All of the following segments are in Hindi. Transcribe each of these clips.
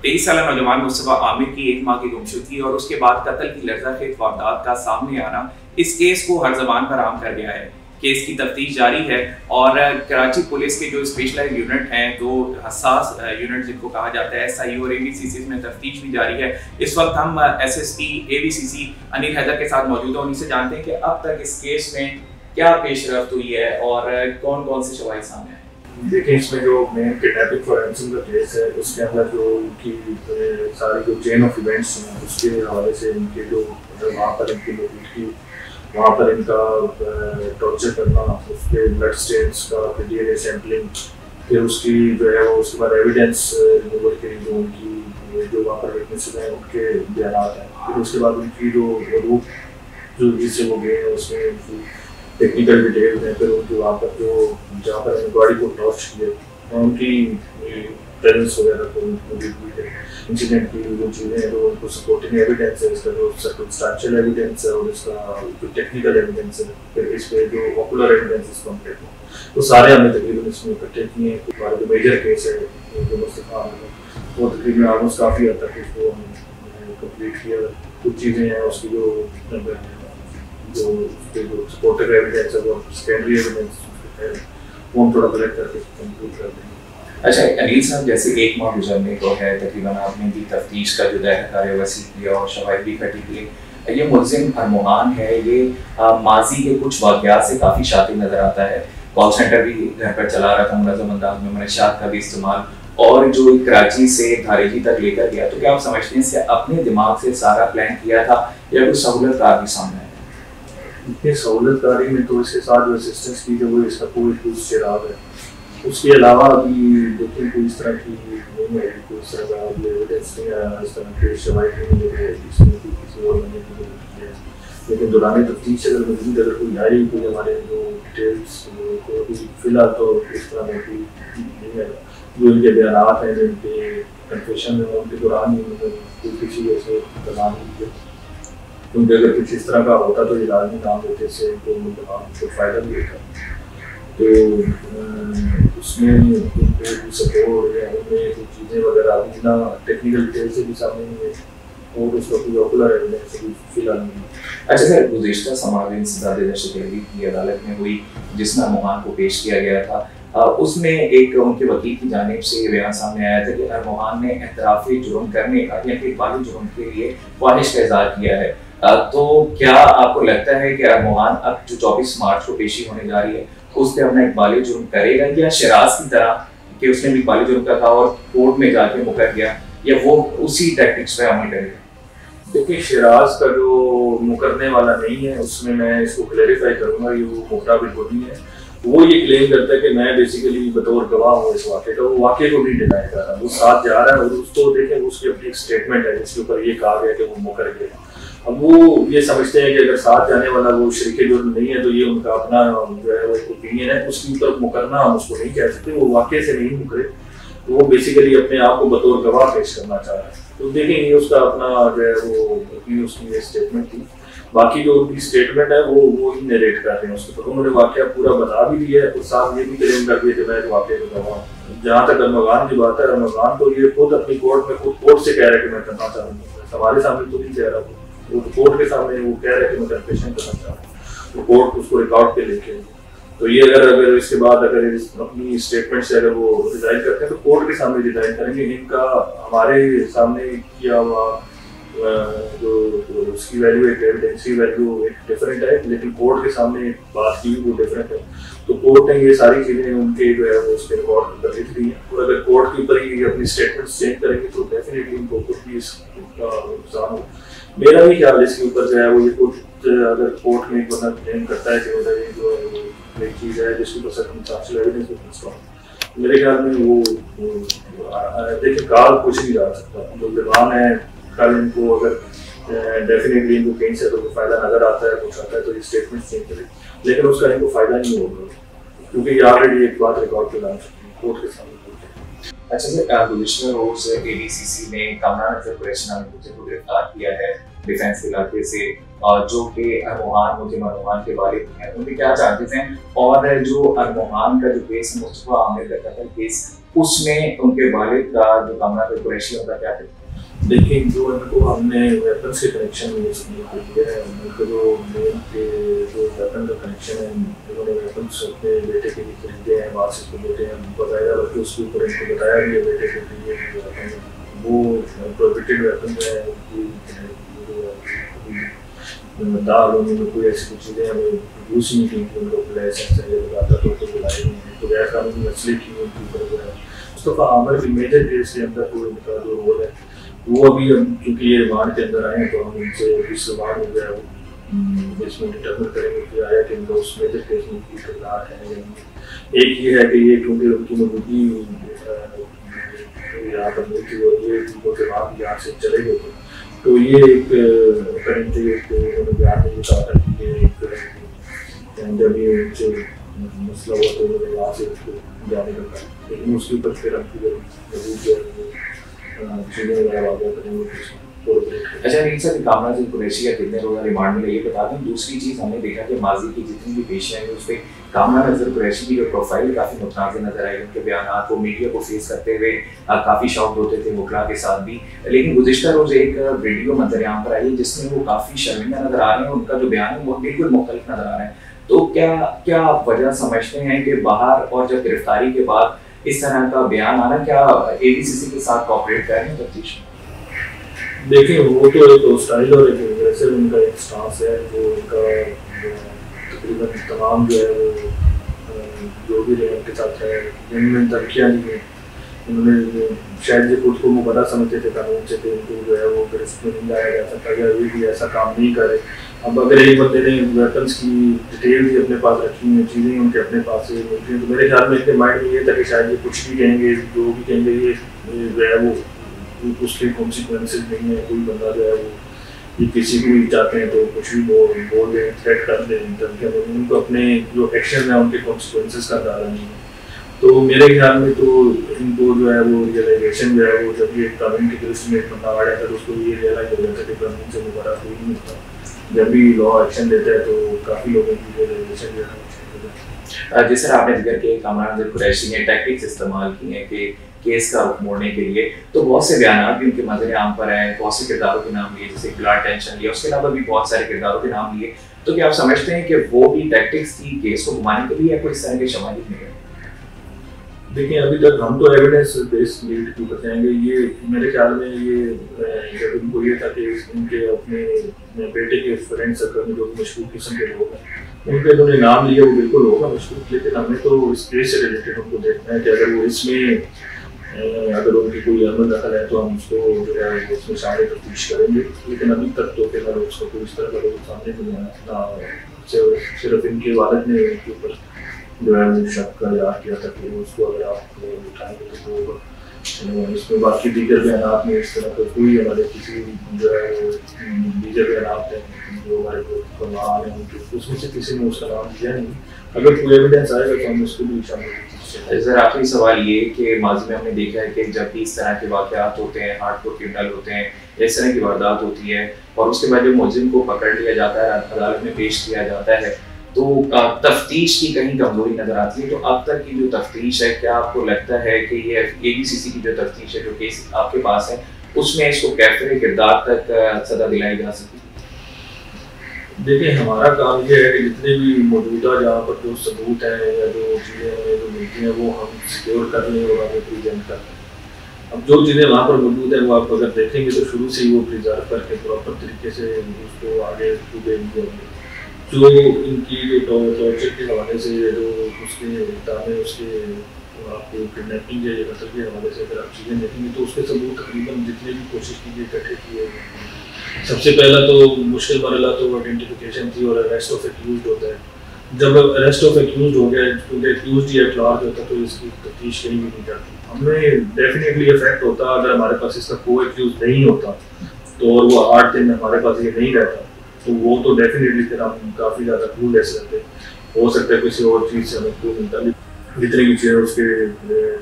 23 साल नौजवान मुस्तफा आमिर की 1 माह की गुमशुदगी और उसके बाद कत्ल की लर्ज़ाखेज़ वारदात का सामने आना इस केस को हर ज़बान पर आम कर गया है। केस की तफ्तीश जारी है और कराची पुलिस के जो स्पेशलाइज्ड यूनिट हैं, दो हसास यूनिट जिनको कहा जाता है SIU और ABCC में तफ्तीश भी जारी है। इस वक्त हम SSP ABCC अनिल हैदर के साथ मौजूद हैं। उन्हीं से जानते हैं कि अब तक इस केस में क्या पेशरफ्त हुई है और कौन कौन से शवाहिद सामने आए। देखिए, इसमें जो मेन किडनैपिंग फॉर रैंसम का केस है, उसके अंदर जो उनकी सारी जो चेन ऑफ इवेंट्स हैं उसके हवाले से इनके जो वहाँ पर इनकी मौजूदगी, वहाँ पर इनका टॉर्चर करना, उसके ब्लड स्टेन्स का DNA सैम्पलिंग, फिर उसकी जो है वो उसके बाद एविडेंस रिमूवल के जो उनकी जो वहाँ पर विटनेसेस हैं उनके बयान हैं, फिर उसके बाद उनकी जो रूट जो जिससे वो गए हैं उसमें टेक्निकल डिटेल्स हैं, फिर उनकी वहाँ पर जो जहाँ पर बॉडी को टॉर्च किया उनकी प्रेजेंस वगैरह को मौजूद हुई है, इंसिडेंट की जो चीज़ें हैं, जो उनको सपोर्टिंग एविडेंस है, इसका जो सर्कमस्टेंशियल एविडेंस है और इसका जो टेक्निकल एविडेंस है, फिर इस पर जो ऑकुलर एविडेंस इसको हम कहते हैं, तो सारे हमने तकरीबन इसमें इकट्ठे किए हैं। हमारा जो मेजर केस है जो मुस्तफा वो तकरीबन ऑलमोस्ट काफ़ी हद तक उसको हम कंप्लीट किया। कुछ चीज़ें हैं उसकी जो सपोर्टिव एविडेंस है वो सेकेंडरी एविडेंस है वो हम थोड़ा कलेक्ट करके कंप्लीट कर देंगे। अच्छा अनिल साहब, जैसे 1 माह गुजरने को है, तकरीबन आपने भी तफ्तीश का जो दायरा कार्य वसी किया और शवाहिद भी इकट्ठी किए। ये मुलजिम अरमोहान है, ये माजी के कुछ वाक़यात से काफ़ी शातिर नज़र आता है। कॉल सेंटर भी घर पर चला रहा था मुनज़्ज़म अंदाज में, मनशियात का भी इस्तेमाल, और जो कराची से धारेजी तक लेकर गया। तो क्या आप समझते हैं कि अपने दिमाग से सारा प्लान किया था या कोई सहूलतकार भी सामने आया? इतनी सहूलतकारी में तो इसके साथ जो असिस्टेंस की जो वो इसका कोई चिराग है, उसके अलावा अभी देखिए कोई इस तरह की नहीं है, कोई इस तरह का एविडेंस नहीं आया, इस तरह के शवाहिद नहीं मिले जिसमें किसी और बंदे की जरूरत है। लेकिन दौरान तफ्तीश अगर मज़ीद अगर कोई आई, कोई हमारे जो डिटेल्स को अभी फिलहाल तो इस तरह की नहीं है। जो इनके बयान हैं, जो इनके कन्फेशन है, उनके दौरान ही कोई किसी ऐसे बयान नहीं दिए, क्योंकि अगर कुछ इस तरह का होता तो ये लाजमी नाम देते से तो फ़ायदा भी होता। तो उसमें सपोर्ट या उनमें कुछ चीज़ें वगैरह अभी ना टेक्निकल डिटेल से भी सामने नहीं है और उसका कोई ऑकुलर एविडेंस भी फिलहाल नहीं है। अच्छा सर, गुज़िश्ता समाज इंसदाद दहशतगर्दी की अदालत में हुई जिसमें अरमोहान को पेश किया गया था, उसमें एक उनके वकील की जानिब से ये बयान सामने आया था कि अरमोहान ने एतराफ़ी जुर्म करने का या फिर बाली जुर्म के लिए ख्वाहिश का इज़हार किया है। तो क्या आपको लगता है कि अरमोहान अब जो 24 मार्च को पेशी होने जा रही है उस पर अपना इकबाली जुर्म करेगा, या शिराज की तरह कि उसने भी इकबाली जुर्म का था और कोर्ट में जाके मुकर गया, या वो उसी टैक्टिक्स पे अमल करेगा? देखिए, शिराज का जो मुकरने वाला नहीं है उसमें मैं इसको क्लैरिफाई करूंगा, ये वो मुकरा बिल्कुल नहीं है। वो ये क्लेम करता है कि मैं बेसिकली बतौर गवाह हूँ इस वाक़े का, वो वाक़े को नहीं डिनाई कर रहा, वो साथ जा रहा है और उसको देखें उसकी अपनी एक स्टेटमेंट है जिसके ऊपर ये कहा गया कि वो मुकर गया। अब वो ये समझते हैं कि अगर साथ जाने वाला वो शरीके जुर्म नहीं है तो ये उनका अपना जो है वो एक ओपिनियन है, उसके ऊपर मुकरना हम उसको नहीं कह सकते। वो वाक़े से नहीं मुकरे, तो वो बेसिकली अपने आप को बतौर गवाह पेश करना चाह रहा है। तो देखेंगे उसका अपना जो है वो उसकी ये स्टेटमेंट थी। बाकी जो उनकी स्टेटमेंट है वो ही नरेट कर रहे हैं उसके ऊपर। उन्होंने वाक़या पूरा बता भी दिया है और साथ ये भी क्लेम कर दिया कि मैं वाक़े का गवाह हूँ। जहाँ तक अरमगान की बात है, अरमगान तो ये खुद अपनी कोर्ट में खुद कोर्ट से कह रहे हैं कि मैं करना चाह रहा हूँ, हमारे सामने तो नहीं कह रहा हूँ, वो कोर्ट के सामने वो कह रहे हैं कि मैं कन्फेशन करना चाह रहा हूँ, तो कोर्ट उसको रिकॉर्ड पे लेके। तो ये अगर इसके बाद अगर अपनी स्टेटमेंट से अगर वो रिजाइन करते हैं तो कोर्ट के सामने रिजाइन करेंगे। इनका हमारे सामने किया हुआ जो उसकी वैल्यू एक एविडेंस की वैल्यू एक डिफरेंट है, लेकिन कोर्ट के सामने बात की वो डिफरेंट है। तो कोर्ट ने ये सारी चीज़ें उनके जो है वो उस पर रिकॉर्ड कर दी हैं, और अगर कोर्ट के ऊपर ही अपनी स्टेटमेंट चेंज करेंगे तो डेफिनेटली उनको कुछ भी इसका नुकसान हो। मेरा भी ख्याल इसके ऊपर जो है वो ये कुछ अगर कोर्ट में एक बंदा क्लेम करता है कि मतलब ये जो है वो एक चीज़ है जिसके ऊपर सर्कमस्टेंशियल एविडेंस भी पूछता हूँ, मेरे ख्याल में वो देखिए काल कुछ नहीं जा सकता। जो जवान है कल इनको अगर डेफिनेटली इनको कहीं से तो फायदा नजर आता है, कुछ आता है तो ये स्टेटमेंट चेंज करे, लेकिन उसका इनको फायदा नहीं होगा क्योंकि ये ऑलरेडी एक बात रिकॉर्ड पे ला सकती है कोर्ट के सामने। अच्छा सर, गुज़िश्ता रोज़ ABCC ने कामरान अजहर कुरैशी नामी मुलजिम को गिरफ्तार किया है डिफेंस इलाके से, जो कि अरमोहान मुलजिम अरमोहान के वालिद हैं, उनके क्या चार्जेस हैं, और जो अरमोहान का जो केस मुस्तफा आमिर का कत्ल केस उसमें उनके वालिद का जो कामना पे कुरैशी उनका क्या है? लेकिन जो इनको हमने वेपन से कनेक्शन में किया है, उनको जो मेन के जो वेपन का कनेक्शन है, उन्होंने वेपन अपने बेटे के लिए खरीदे हैं, वहाँ से उसको बेटे हैं बताया, बल्कि उसके ऊपर इनको बताया भी है बेटे के लिए वो प्रोहिबिटेड वेपन है, दाल होने में कोई ऐसी कुछ चीज़ें हमें यूज नहीं की थी, उनको लाइसेंस लगाता तो बुलाए नहीं तो गैर कानूनी मसले की उनके ऊपर जो है मुस्तफ़ा आमिर की मेजर केस के अंदर कोई उनका जो रोल है वो अभी हम क्योंकि ये रिमांड के अंदर आए हैं तो हम उनसे इस रिमांड हो गया वो इसमें डिटर्मिन करेंगे कि आया कि इनका उस मेजर केस में की किरदार है या नहीं। एक ये है कि ये क्योंकि उनकी मौजूदगी यहाँ पर नहीं थी और ये उनको के बाद यहाँ से चले गए थे तो ये एक करेंटली उन्होंने बयान में ये कहा था कि ये एक जब ये उनसे मसला हुआ तो उन्होंने यहाँ से उसको जाने का कहा, लेकिन उसके ऊपर फिर हम चीज़ें वगैरह वाक़ करेंगे। अच्छा नहीं सर, कामना जो कुरैशी का कितने रोज़ा रिमांड में ये बता दें। दूसरी चीज़ हमने देखा कि माजी की जितनी भी पेशियाँ हैं उस पर कामना नज़र कुरैशी की जो प्रोफाइल काफ़ी मुतनाज़ नजर आई, उनके बयान वो मीडिया को फेस करते हुए काफ़ी शॉक्ड होते थे वकला के साथ भी, लेकिन गुज़िश्ता रोज़ एक वीडियो मंजर यहाँ पर आई जिसमें वो काफ़ी शर्मिंदा नजर आ रहे हैं, उनका जो बयान है वो बिल्कुल मुख्तलिफ नजर आ रहा है। तो क्या वजह समझते हैं कि बाहर और जब गिरफ्तारी के बाद इस तरह का बयान आना, क्या ADCC के साथ कोऑपरेट कर रहे हैं तफ्तीश में? देखिए वो तो एक स्टाइल और एक वैसे उनका एक स्टांस है जो उनका तकरीबन तमाम जो है वो जो भी उनके साथ है जिनमें धमकियाँ दी हैं उन्होंने शायद ये खुद को मुबर्रा समझते थे कानून से कि उनको जो है वो गिरफ्त में नहीं लाया जा सकता या ये भी ऐसा काम नहीं करे। अब अगर एक बंदे ने वेपन्स की डिटेल भी अपने पास रखी हैं, चीज़ें उनके अपने पास से मिलती हैं, तो मेरे ख्याल में इनके माइंड में ये था कि शायद ये कुछ भी कहेंगे जो भी कहेंगे ये जो है वो उसके कॉन्सिक्वेंसेज नहीं है। कोई बंदा जो है वो ये किसी को भी चाहते हैं तो कुछ भी बोल दें, थ्रेट कर दें, उनको अपने जो एक्शन है उनके कॉन्सिक्वेंसेज का अंदाजा नहीं है। तो मेरे ख्याल में तो इनको जो है वो रियलाइजेशन जो है वो जब ये कानून की दृष्टि में एक बंदा आ जाता है तो उसको ये रियलाइज हो जाता है कि कानून से मुबारा कोई नहीं होता। जब भी लॉ एक्शन देता है तो काफ़ी लोगों की रियलाइजेशन जो है जिस तरह आपने जिक्र किया कामरान नज़र कुरैशी ने टैक्टिक्स इस्तेमाल की हैं कि केस का रुख मोड़ने के लिए, तो बहुत से बयान भी उनके मंजर आम पर आए, बहुत से किरदारों के नाम लिए जैसे ब्लड टेंशन लिया, उसके अलावा भी बहुत सारे किरदारों के नाम लिए। तो क्या आप समझते हैं कि वो भी टैक्टिक्स थी केस को घुमाने के लिए या कोई इस तरह के शवाहिद नहीं है? देखिए अभी तक हम तो एविडेंस बेस्ड लीड क्यों बताएंगे, ये मेरे ख्याल में ये जब उनको ये था कि उनके अपने बेटे के फ्रेंड सर्कल में जो मशहूर किस्म के लोग हैं उनके उन्होंने नाम लिया वो बिल्कुल होगा मशहूर, लेकिन हमें तो इस केस से रिलेटेड उनको देखना है कि अगर वो इसमें अगर उनकी कोई अमल दखल है तो हम उसको जो है उसमें शामिल तफ्तीश करेंगे, लेकिन अभी तक तो फिलहाल उसको कोई इस तरह का लोग सामने नहीं आया। सिर्फ इनके वालिद ने उनके ऊपर जो है वो शक का याद किया था कि उसको अगर आप उठाएंगे तो इसमें बाकी दीगर बयान में इस तरह का कोई हमारे किसी जो है दीगर बयान थे जो हमारे को नाम है उसमें से किसी ने उसका नाम दिया नहीं। अगर कोई एविडेंस आएगा तो हम उसको भी शामिल। सर आखिरी सवाल ये कि माजी में हमने देखा है कि जब भी इस तरह के वाक़यात होते हैं, हार्डकोर क्रिमिनल होते हैं, इस तरह की वारदात होती है और उसके बाद जब मुलजिम को पकड़ लिया जाता है, अदालत में पेश किया जाता है, तो तफ्तीश की कहीं कमजोरी नजर आती है। तो अब तक की जो तफ्तीश है, क्या आपको लगता है कि ये ADCC की जो तफ्तीश है जो केस आपके पास है उसमें इसको कैफिर किरदार तक सजा दिलाई जा सके? देखिए हमारा काम ये है कि जितने भी मौजूदा जहाँ पर जो सबूत हैं या जो चीज़ें हमें जो मिलती हैं वो हम सिक्योर कर लें और हमें प्रेजेंट कर लें। अब जो चीज़ें वहाँ पर मौजूद हैं वो आप अगर देखेंगे तो शुरू से ही वो प्रिजर्व करके प्रॉपर तरीके से उसको आगे देंगे। जो इनकी जो टॉर्चर के हवाले से जो उसके दावे उसके आपको किडनैपिंग या कत्ल के हवाले से अगर आप चीज़ें देखेंगे तो उसके सबूत तकरीबन जितने भी कोशिश की गई इकट्ठे किए गए। सबसे पहला तो मुश्किल मरला तो आइडेंटिफिकेशन थी और अरेस्ट ऑफ एक्यूज्ड होता है। जब अरेस्ट ऑफ एक्यूज्ड हो गया क्योंकि एक्यूज्ड या एट लार्ज होता तो इसकी तफ्तीश कहीं भी नहीं जाती। हमें डेफिनेटली इफेक्ट होता अगर हमारे पास इसका कोई एक्यूज नहीं होता तो और वो 8 दिन हमारे पास ये नहीं रहता तो वो तो डेफिनेटली फिर हम काफ़ी ज़्यादा क्लू ले सकते। हो सकता है किसी और चीज़ से हमें क्लू मिलता, जितनी भी चीज़ें उसके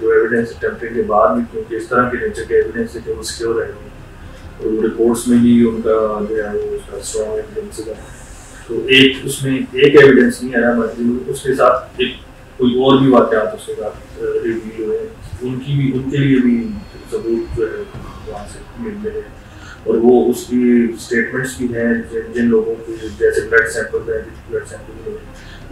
जो एविडेंस टेम्परिंग के बाद भी क्योंकि इस तरह के नेचर के एविडेंस है कि वो सिक्योर है तो रिपोर्ट्स में ही उनका जो है वो उसका स्ट्रॉन्ग एविडेंस है। तो एक उसमें एक एविडेंस नहीं आया मर्जी में, उसके साथ एक कोई और भी वाक़यात उसके साथ रिवील हुए उनके लिए भी सबूत जो है वहाँ से मिलते हैं। और वो उसकी स्टेटमेंट्स भी हैं जिन लोगों के जैसे ब्लड सैंपल है,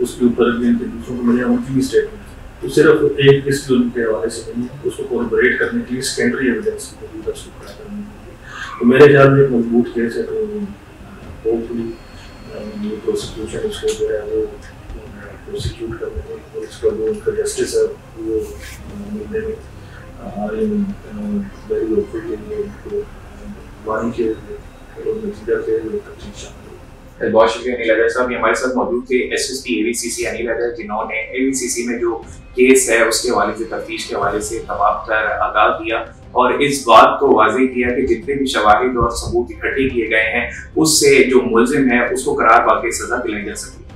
उसके ऊपर जिनके दूसरों को मिले उनकी भी स्टेटमेंट, तो सिर्फ एक किसी उनके हवाले से नहीं है, उसको कोलैबोरेट करने के लिए सेकेंडरी एविडेंस की भी उसको खड़ा करने के लिए। तो मेरे ख्याल में एक मजबूत केस है, तो होपफुली प्रोसिक्यूशन उसको जो है वो प्रोसिक्यूट करने में और उसका जो उनका जस्टिस है वो मिलने में आई एम वेरी होपफुल के लिए उनको वाणी के नतीजा के तफ्तीश शामिल। बहुत शुक्रिया अनिल अजहर साहब, हमारे साथ मौजूद थे एसएसपी एवीसीसी अनिल अजहर, जिन्होंने एवीसीसी में जो केस है उसके हवाले से, तफ्तीश के हवाले से तमाम तर आगाह किया और इस बात को वाज़ेह किया कि जितने भी शवाहिद और सबूत इकट्ठे किए गए हैं उससे जो मुलजिम है उसको करार वाकई सजा दिलाई जा सकती है।